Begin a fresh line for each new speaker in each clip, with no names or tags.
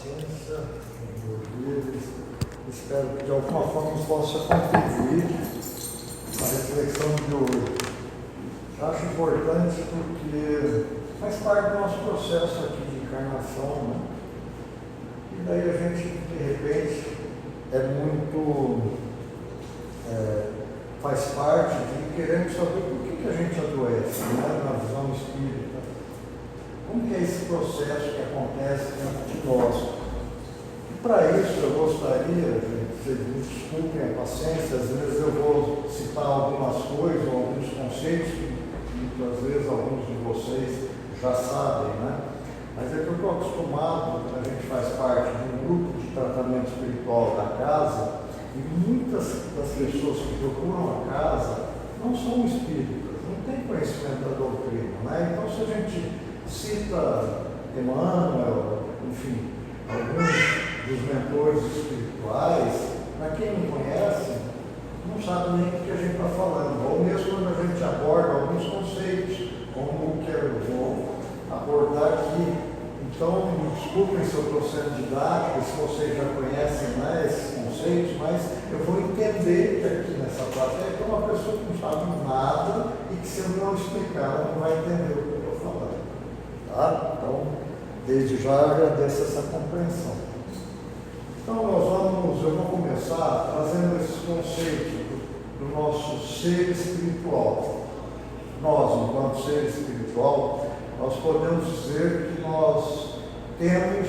paciência, espero que de alguma forma possa contribuir na reflexão de hoje. Eu acho importante porque faz parte do nosso processo aqui de encarnação, né? E daí a gente, de repente, faz parte de queremos saber por que a gente adoece, né? Na visão espírita. Como que é esse processo que acontece dentro de nós? E para isso eu gostaria, vocês me desculpem a paciência, às vezes eu vou citar algumas coisas, alguns conceitos que muitas vezes alguns de vocês já sabem, né? Mas é que eu estou acostumado, a gente faz parte de um grupo de tratamento espiritual da casa, e muitas das pessoas que procuram a casa não são espíritas, não têm conhecimento da doutrina, né? Então se a gente cita Emmanuel, enfim, alguns dos mentores espirituais, para quem não conhece, não sabe nem o que a gente está falando, ou mesmo quando a gente aborda alguns conceitos, como o que eu vou abordar aqui. Então, me desculpem se eu estou sendo didático, se vocês já conhecem, né, esses conceitos, mas eu vou entender que aqui nessa plateia tem uma pessoa que não sabe nada e que se eu não explicar, ela não vai entender o que eu estou falando. Tá? Então, desde já eu agradeço essa compreensão. Então, eu vou começar trazendo esses conceitos do nosso ser espiritual. Nós, enquanto ser espiritual, nós podemos dizer que nós temos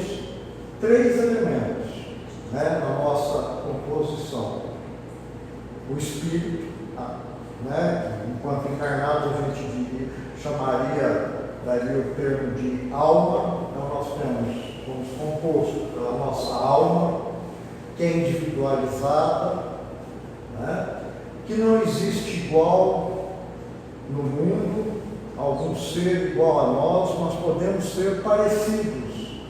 3 elementos, né, na nossa composição. O espírito, né, enquanto encarnado a gente daria o termo de alma. Então nós somos compostos pela nossa alma, que é individualizada, né, que não existe igual no mundo, algum ser igual a nós podemos ser parecidos,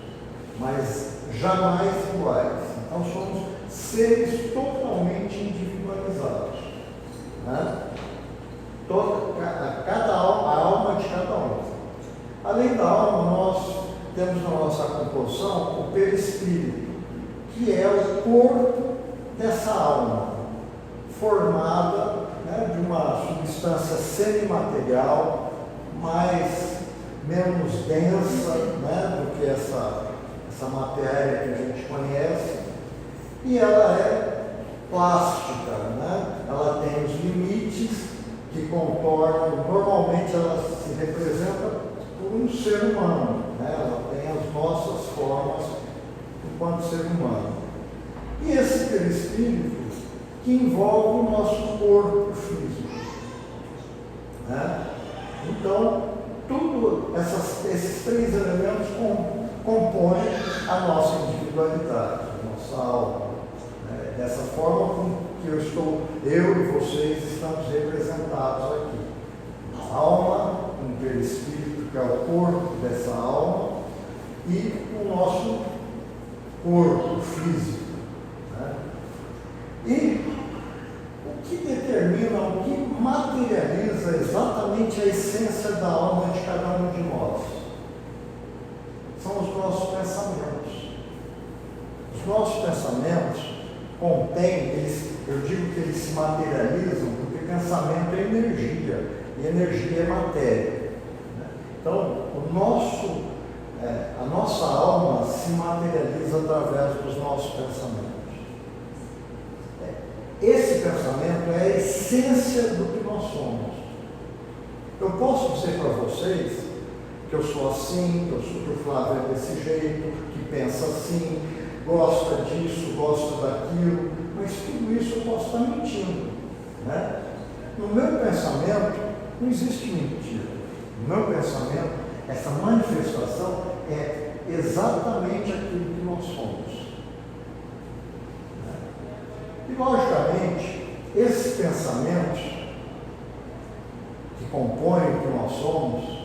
mas jamais iguais. Então somos seres totalmente individualizados, né? A alma de cada um. Além da alma, nós temos na nossa composição o perispírito, que é o corpo dessa alma, formada, né, de uma substância semimaterial, menos densa, né, do que essa matéria que a gente conhece, e ela é plástica, né? Ela tem os limites que contornam, normalmente ela se representa por um ser humano, né? Ela tem as nossas formas enquanto ser humano. E esse perispírito que envolve o nosso corpo físico, né? Então, esses 3 elementos compõem a nossa individualidade, a nossa alma. Né? Dessa forma como que eu e vocês estamos representados aqui. A alma, um perispírito, que é o corpo dessa alma, e o nosso corpo físico. Né? E o que determina, o que materializa exatamente a essência da alma de cada um de nós? São os nossos pensamentos. Os nossos pensamentos contêm, eu digo que eles se materializam, porque pensamento é energia, e energia é matéria. Né? Então, a nossa alma se materializa através dos nossos pensamentos. Esse pensamento é a essência do que nós somos. Eu posso dizer para vocês que eu sou assim, que o Flávio é desse jeito, que pensa assim, gosta disso, gosta daquilo, mas tudo isso eu posso estar mentindo, né? No meu pensamento não existe mentira. No meu pensamento, essa manifestação é exatamente aquilo que nós somos. E, logicamente, esses pensamentos que compõem o que nós somos,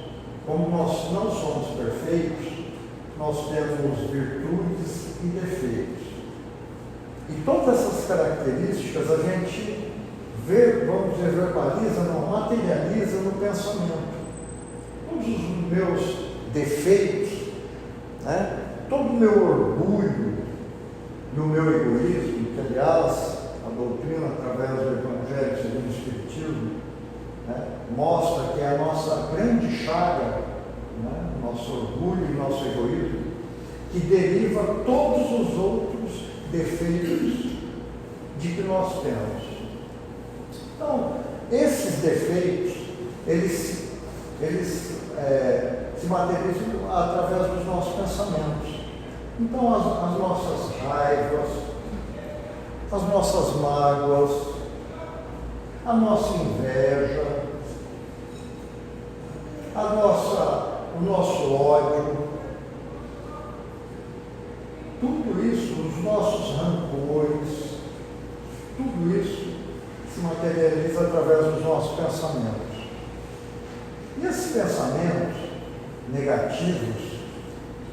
como nós não somos perfeitos, nós temos virtudes e defeitos. E todas essas características a gente verbaliza, não, materializa no pensamento. Todos os meus defeitos, né, Todo o meu orgulho e o meu egoísmo, que aliás a doutrina, através do Evangelho segundo o Espiritismo, né, mostra que é a nossa grande chaga, né, nosso orgulho e nosso egoísmo, que deriva todos os outros defeitos de que nós temos. Então, esses defeitos, eles se materializam através dos nossos pensamentos. Então, as nossas raivas, as nossas mágoas, a nossa inveja, o nosso ódio, tudo isso, os nossos rancores, tudo isso se materializa através dos nossos pensamentos. E esses pensamentos negativos,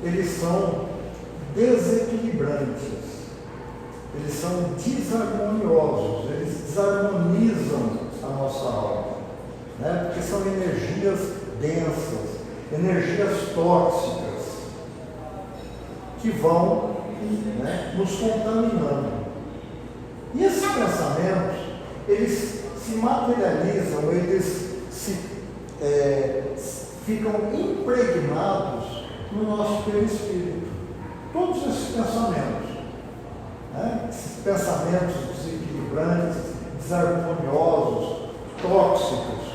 eles são desequilibrantes, eles são desarmoniosos, eles desarmonizam a nossa alma, né? Porque são energias densas, energias tóxicas, que vão, né, nos contaminando. E esses pensamentos, eles se materializam, eles ficam impregnados no nosso perispírito. Todos esses pensamentos, né? Esses pensamentos desequilibrantes, desarmoniosos, tóxicos,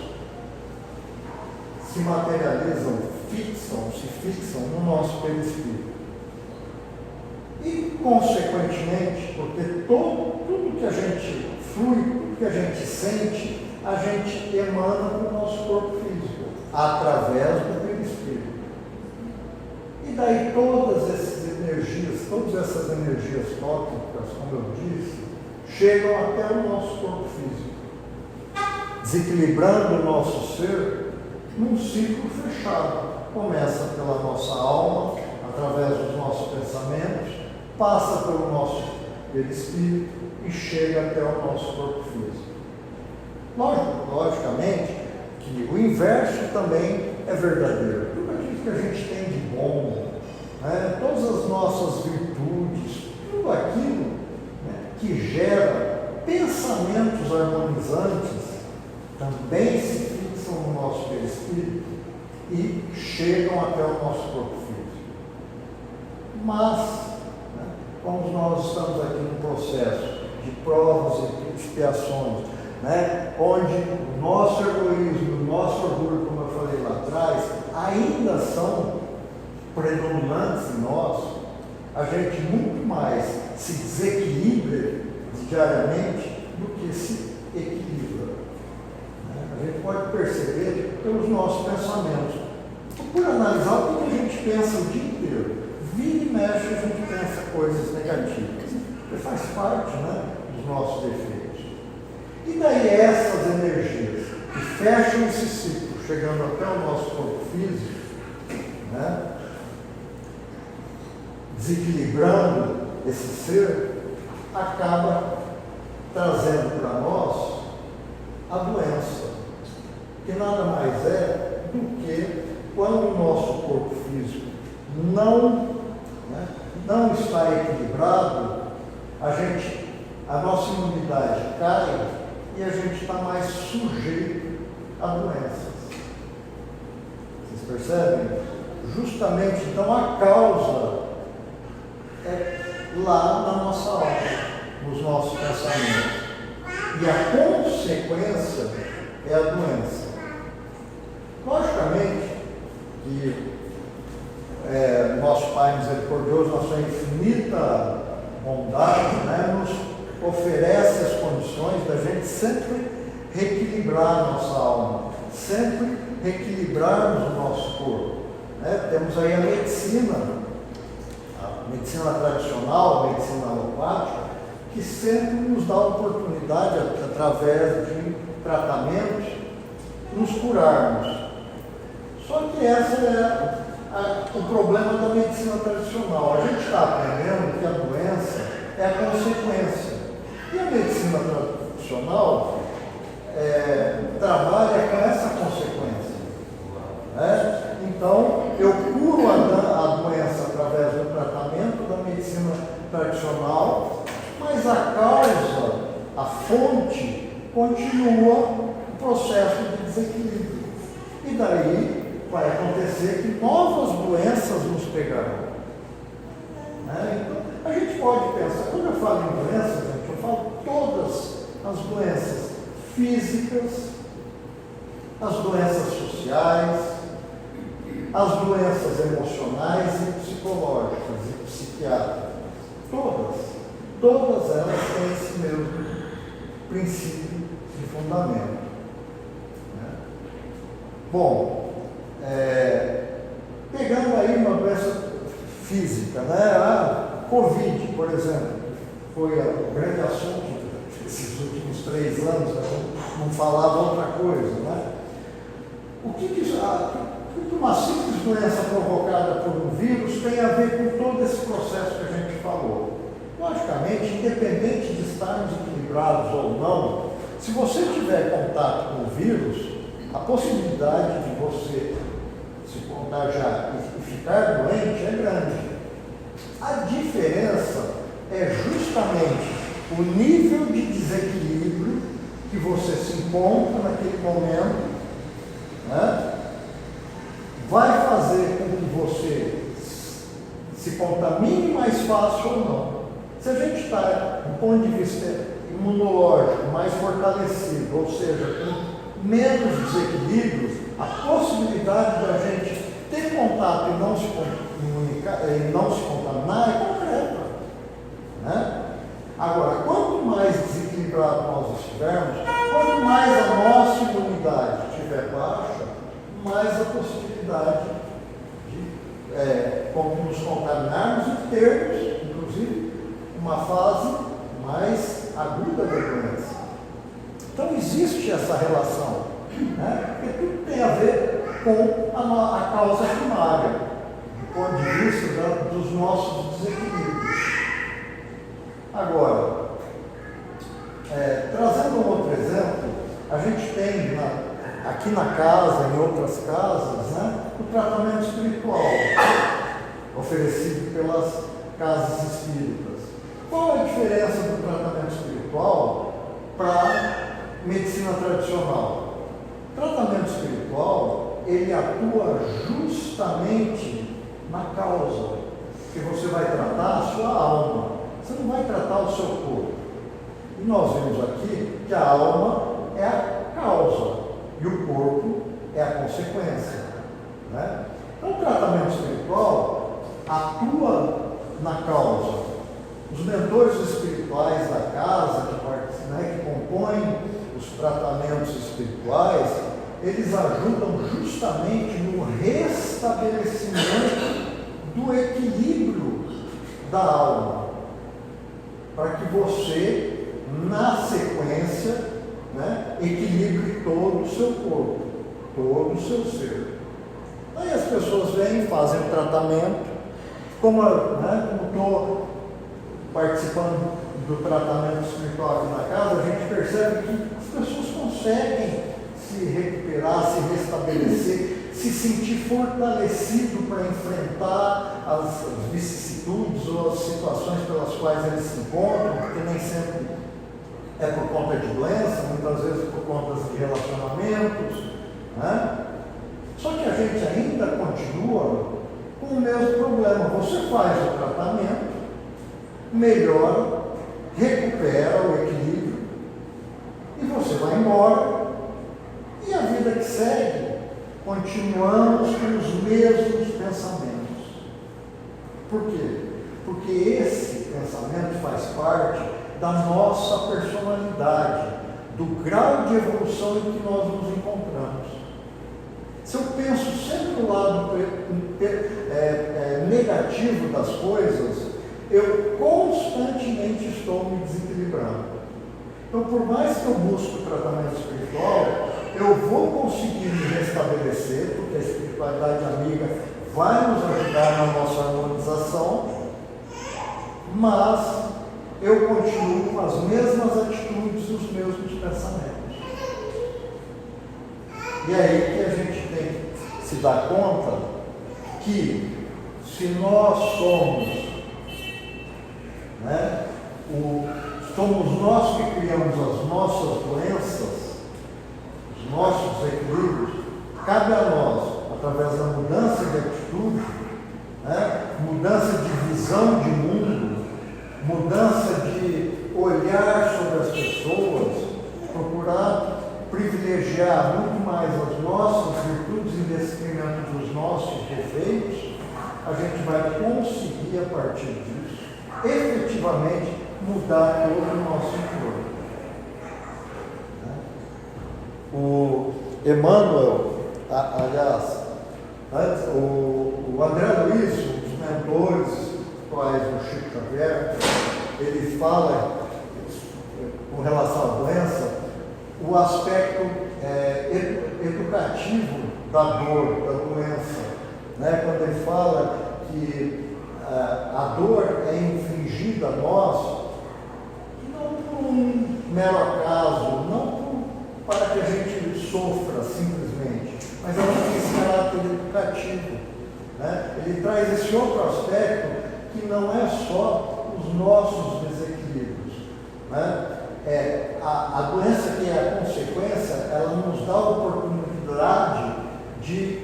se materializam, se fixam no nosso perispírito. E, consequentemente, porque tudo que a gente flui, tudo que a gente sente, a gente emana para o nosso corpo físico, através do perispírito. E daí todas essas energias tóxicas, como eu disse, chegam até o nosso corpo físico, desequilibrando o nosso ser num ciclo fechado. Começa pela nossa alma, através dos nossos pensamentos, passa pelo nosso perispírito e chega até o nosso corpo físico. Logicamente que o inverso também é verdadeiro. Tudo aquilo que a gente tem de bom, né, todas as nossas virtudes, tudo aquilo, né, que gera pensamentos harmonizantes, também se fixam no nosso perispírito e chegam até o nosso corpo físico. Mas, né, como nós estamos aqui num processo de provas e expiações, né, onde o nosso egoísmo, o nosso orgulho, como eu falei lá atrás, ainda são predominantes em nós, a gente muito mais se desequilibra diariamente do que se equilibra. A gente pode perceber pelos nossos pensamentos. Por analisar o que a gente pensa o dia inteiro, vira e mexe a gente pensa coisas negativas, que faz parte, né, dos nossos defeitos. E daí essas energias que fecham esse ciclo, chegando até o nosso corpo físico, né, desequilibrando esse ser, acaba trazendo para nós a doença, que nada mais é do que quando o nosso corpo físico não está equilibrado, a nossa imunidade cai e a gente está mais sujeito a doenças. Vocês percebem? Justamente, então, a causa é lá na nossa alma, nos nossos pensamentos. E a consequência é a doença. Logicamente que nosso Pai misericordioso, na sua infinita bondade, né, nos oferece as condições da gente sempre reequilibrar a nossa alma, sempre reequilibrarmos o nosso corpo. Né? Temos aí a medicina tradicional, a medicina alopática, que sempre nos dá a oportunidade, através de tratamentos, nos curarmos. Só que esse é o problema da medicina tradicional. A gente está aprendendo que a doença é a consequência. E a medicina tradicional trabalha com essa consequência. Né? Então, eu curo a doença através do tratamento tradicional, mas a causa, a fonte, continua o processo de desequilíbrio. E daí vai acontecer que novas doenças nos pegarão. Então, a gente pode pensar, quando eu falo em doenças, gente, eu falo todas as doenças físicas, as doenças sociais, as doenças emocionais e psicológicas e psiquiátricas. Todas elas têm esse mesmo princípio de fundamento. Bom, pegando aí uma doença física, a Covid, por exemplo, foi o grande assunto desses últimos 3 anos, não falava outra coisa, O que uma simples doença provocada por um vírus tem a ver com todo esse processo que a gente falou? Logicamente, independente de estarmos equilibrados ou não, se você tiver contato com o vírus, a possibilidade de você se contagiar e ficar doente é grande. A diferença é justamente o nível de desequilíbrio que você se encontra naquele momento, vai fazer com que você se contamine mais fácil ou não. Se a gente está, do ponto de vista imunológico, mais fortalecido, ou seja, com menos desequilíbrios, a possibilidade da gente ter contato e não se comunicar, e não se contaminar é concreta. Agora, quanto mais desequilibrado nós estivermos, quanto mais a nossa imunidade estiver baixa, mais a possibilidade de nos contaminarmos e termos, inclusive, uma fase mais aguda da doença. Então, existe essa relação, porque tudo tem a ver com a causa primária, do ponto de vista dos nossos desequilíbrios. Agora, trazendo um outro exemplo, a gente tem aqui na casa, em outras casas, o tratamento espiritual oferecido pelas casas espíritas. Qual é a diferença do tratamento espiritual para a medicina tradicional? O tratamento espiritual, ele atua justamente na causa, que você vai tratar a sua alma, você não vai tratar o seu corpo. E nós vemos aqui que a alma é a causa e o corpo é a consequência. Então, o tratamento espiritual atua na causa. Os mentores espirituais da casa, que compõem os tratamentos espirituais, eles ajudam justamente no restabelecimento do equilíbrio da alma, para que você, na sequência, equilibre todo o seu corpo, todo o seu ser. Aí as pessoas vêm, fazem o tratamento, como estou participando do tratamento espiritual aqui na casa, a gente percebe que as pessoas conseguem se recuperar, se restabelecer, se sentir fortalecido para enfrentar as vicissitudes ou as situações pelas quais eles se encontram, porque nem sempre é por conta de doença, muitas vezes por conta de relacionamentos, Só que a gente ainda continua com o mesmo problema. Você faz o tratamento, melhora, recupera o equilíbrio e você vai embora. E a vida que segue, continuamos com os mesmos pensamentos. Por quê? Porque esse pensamento faz parte da nossa personalidade, do grau de evolução em que nós nos encontramos. Se eu penso sempre no lado negativo das coisas, eu constantemente estou me desequilibrando. Então, por mais que eu busque o tratamento espiritual, eu vou conseguir me restabelecer, porque a espiritualidade amiga vai nos ajudar na nossa harmonização, mas eu continuo com as mesmas atitudes e os mesmos pensamentos. E aí que a gente tem que se dar conta que se nós somos né? Somos nós que criamos as nossas doenças, os nossos equilíbrios. Cabe a nós, através da mudança de atitude, né? Mudança de visão de mundo, mudança de olhar sobre as pessoas, procurar privilegiar muito mais as nossas virtudes em detrimento dos nossos defeitos, a gente vai conseguir, a partir disso, efetivamente mudar todo o nosso entorno. O Emmanuel, aliás, antes, o André Luiz, um dos mentores atuais do Chico Xavier, ele fala, com relação à doença, o aspecto educativo da dor, da doença, né? Quando ele fala que a dor é infligida a nós, não por um mero acaso, não para que a gente sofra simplesmente, mas ela tem esse caráter educativo, né? Ele traz esse outro aspecto que não é só os nossos desequilíbrios, né? A doença que é a consequência, ela nos dá a oportunidade de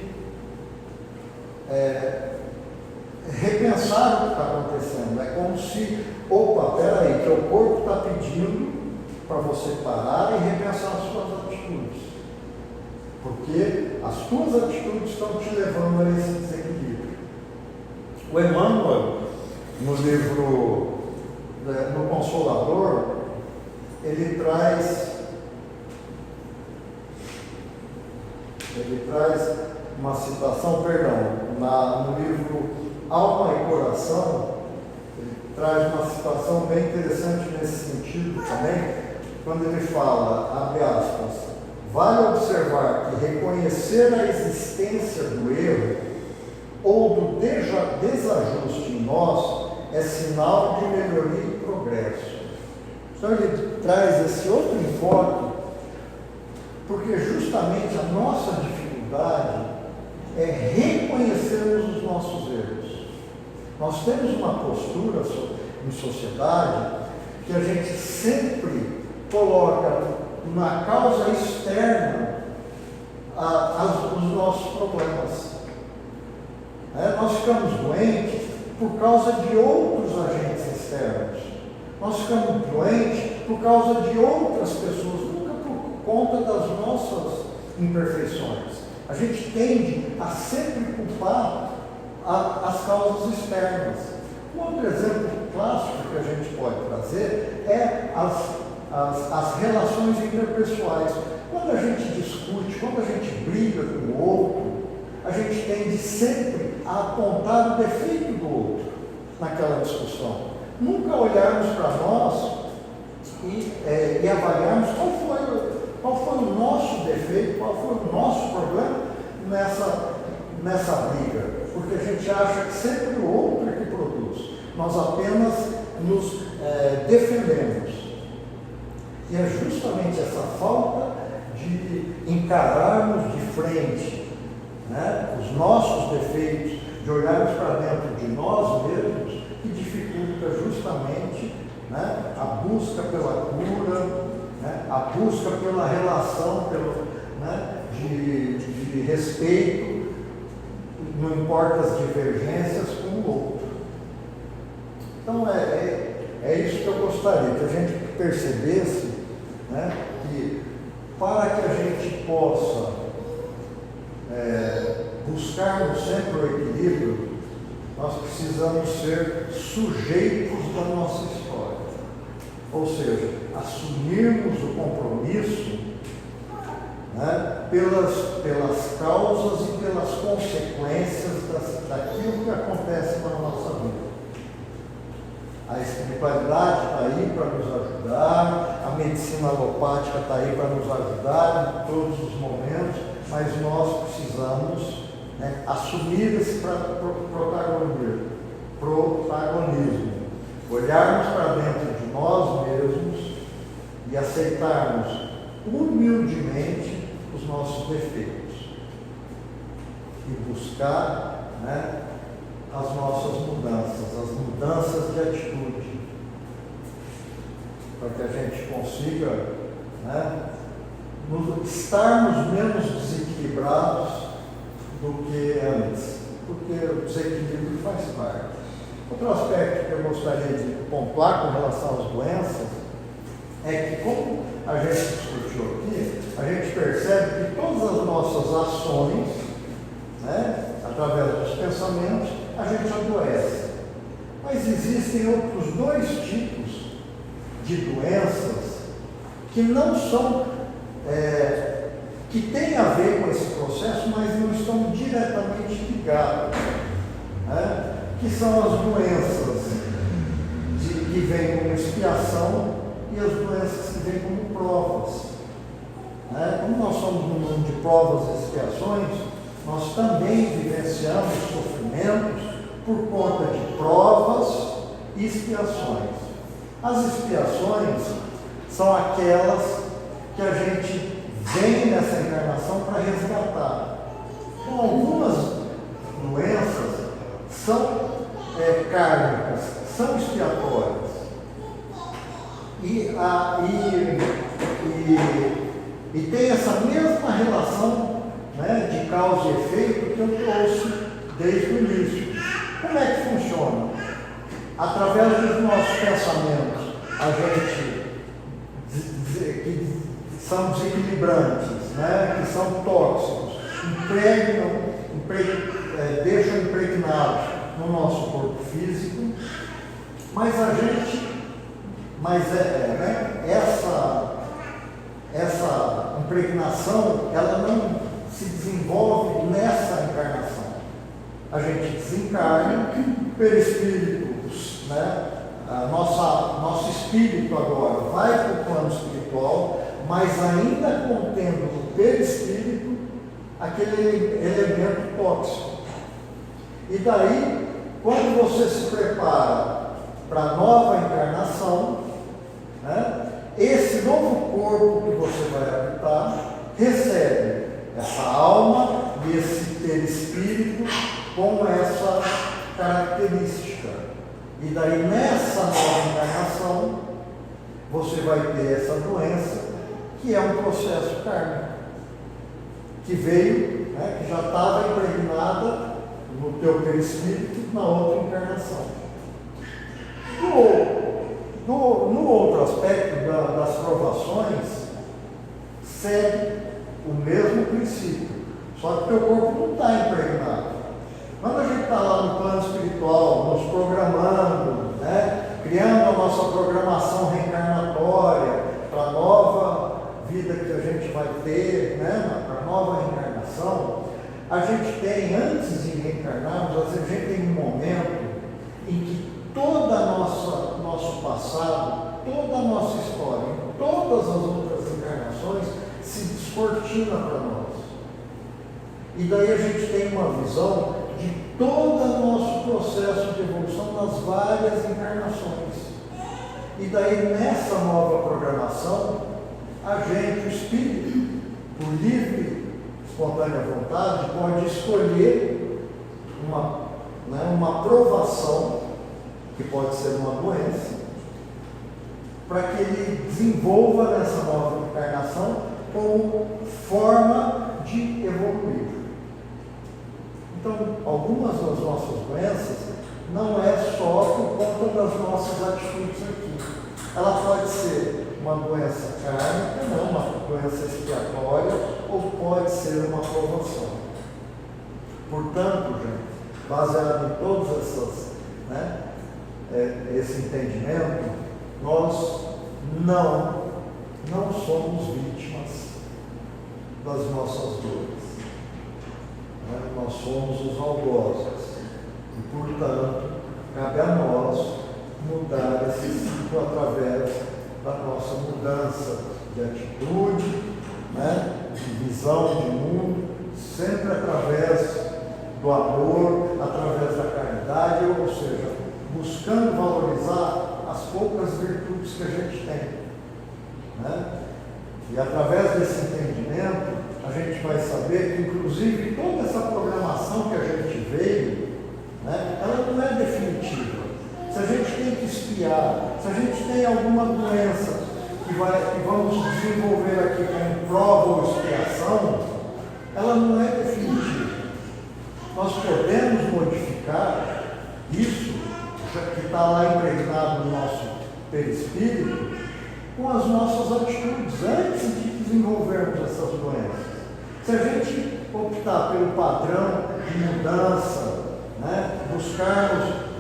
repensar o que está acontecendo. É como se, opa, peraí, teu corpo está pedindo para você parar e repensar as suas atitudes, porque as tuas atitudes estão te levando a esse desequilíbrio. O Emmanuel, no livro No Consolador, ele traz uma citação, no livro Alma e Coração, ele traz uma citação bem interessante nesse sentido também, quando ele fala, abre aspas, vale observar que reconhecer a existência do erro ou do desajuste em nós é sinal de melhoria e progresso. Então ele traz esse outro enfoque, porque justamente a nossa dificuldade é reconhecermos os nossos erros. Nós temos uma postura em sociedade que a gente sempre coloca na causa externa os nossos problemas. Nós ficamos doentes por causa de outros agentes externos. Nós ficamos doentes por causa de outras pessoas, nunca por conta das nossas imperfeições. A gente tende a sempre culpar as causas externas. Um outro exemplo clássico que a gente pode trazer é as relações interpessoais. Quando a gente discute, quando a gente briga com o outro, a gente tende sempre a apontar o defeito do outro naquela discussão. Nunca olharmos para nós e avaliarmos qual foi o nosso defeito, qual foi o nosso problema nessa briga, porque a gente acha que sempre o outro é que produz, nós apenas nos defendemos. E é justamente essa falta de encararmos de frente, né, os nossos defeitos, de olharmos para dentro de nós mesmos, que dificulta justamente, né, a busca pela cura, né, a busca pela relação, de respeito, não importa as divergências, com o outro. Então é isso que eu gostaria, que a gente percebesse, né, que para que a gente possa buscarmos sempre o equilíbrio, nós precisamos ser sujeitos da nossa história. Ou seja, assumirmos o compromisso, né, pelas causas e pelas consequências daquilo que acontece na nossa vida. A espiritualidade está aí para nos ajudar, a medicina alopática está aí para nos ajudar em todos os momentos, mas nós precisamos, né, assumir esse protagonismo, olharmos para dentro de nós mesmos e aceitarmos humildemente os nossos defeitos e buscar, né, as nossas mudanças, as mudanças de atitude, para que a gente consiga, né, estarmos menos desequilibrados do que antes, porque o desequilíbrio faz parte. Outro aspecto que eu gostaria de pontuar com relação às doenças é que, como a gente discutiu aqui, a gente percebe que todas as nossas ações, né, através dos pensamentos, a gente adoece. Mas existem outros dois tipos de doenças que não são, que têm a ver com esse processo, mas não estão diretamente ligados, né? Que são as doenças que vêm como expiação e as doenças que vêm como provas. Né? Como nós somos no mundo de provas e expiações, nós também vivenciamos sofrimentos por conta de provas e expiações. As expiações são aquelas que a gente vem nessa encarnação para resgatar. Então, algumas doenças são kármicas, são expiatórias. E tem essa mesma relação, né, de causa e efeito que eu trouxe desde o início. Como é que funciona? Através dos nossos pensamentos, a gente que são desequilibrantes, né, que são tóxicos, deixam impregnados no nosso corpo físico, mas essa impregnação, ela não se desenvolve nessa encarnação. A gente desencarna, o perispírito, né? Nosso espírito agora vai para o plano espiritual, mas ainda contendo no perispírito aquele elemento tóxico. E daí, quando você se prepara para a nova encarnação, né, esse novo corpo que você vai habitar recebe essa alma e esse perispírito com essa característica. E daí, nessa nova encarnação, você vai ter essa doença, que é um processo kármico, que veio, né, que já estava impregnada no teu perispírito na outra encarnação. No outro aspecto das provações, segue o mesmo princípio, só que o teu corpo não está impregnado. Quando a gente está lá no plano espiritual, nos programando, né, criando a nossa programação reencarnatória para a nova vida que a gente vai ter, né, para a nova reencarnação, a gente tem, antes de reencarnarmos, a gente tem um momento em que todo o nosso passado, toda a nossa história, em todas as outras encarnações, se descortina para nós. E daí a gente tem uma visão de todo o nosso processo de evolução nas várias encarnações. E daí, nessa nova programação, a gente, o espírito, por livre, espontânea vontade, pode escolher uma provação, que pode ser uma doença, para que ele desenvolva nessa nova encarnação como forma de evoluir. Então, algumas das nossas doenças não é só por conta das nossas atitudes aqui. Ela pode ser uma doença kármica, não uma doença expiatória, ou pode ser uma provação. Portanto, gente, baseado em todas essas, né, esse entendimento, nós não somos vítimas das nossas dores. Nós somos os algozes. E, portanto, cabe a nós mudar esse ciclo através da nossa mudança de atitude, né, de visão de mundo, sempre através do amor, através da caridade, ou seja, buscando valorizar as poucas virtudes que a gente tem. Né? E através desse entendimento, a gente vai saber que, inclusive, toda essa programação que a gente veio, né, ela não é definitiva. Se a gente tem que espiar iniciar. Se a gente tem alguma doença que vamos desenvolver aqui como prova ou expiação, ela não é definitiva. Nós podemos modificar isso, que está lá impregnado no nosso perispírito, com as nossas atitudes antes de desenvolvermos essas doenças. Se a gente optar pelo padrão de mudança, né, buscarmos,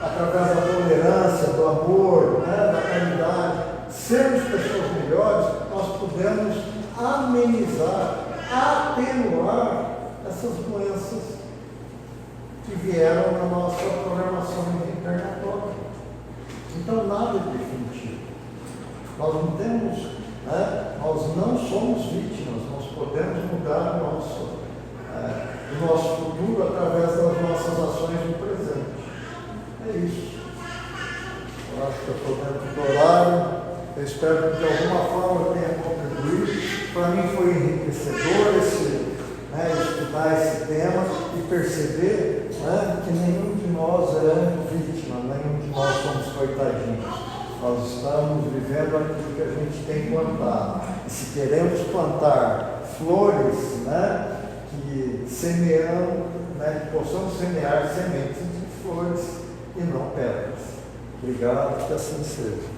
através da tolerância, do amor, né, da caridade, sermos pessoas melhores, nós podemos amenizar, atenuar essas doenças que vieram na nossa programação reencarnatória. Então, nada é definitivo. Nós não temos, né, nós não somos vítimas, nós podemos mudar o nosso futuro através das nossas ações no presente. É isso. Eu acho que eu estou dentro do horário. Eu espero que de alguma forma eu tenha contribuído. Para mim foi enriquecedor estudar esse tema e perceber, né, que nenhum de nós é vítima, nenhum de nós somos coitadinhos. Nós estamos vivendo aquilo que a gente tem plantado. E se queremos plantar flores, né, que semeamos, né, que possamos semear sementes de flores e não pedras. Obrigado, que assim seja.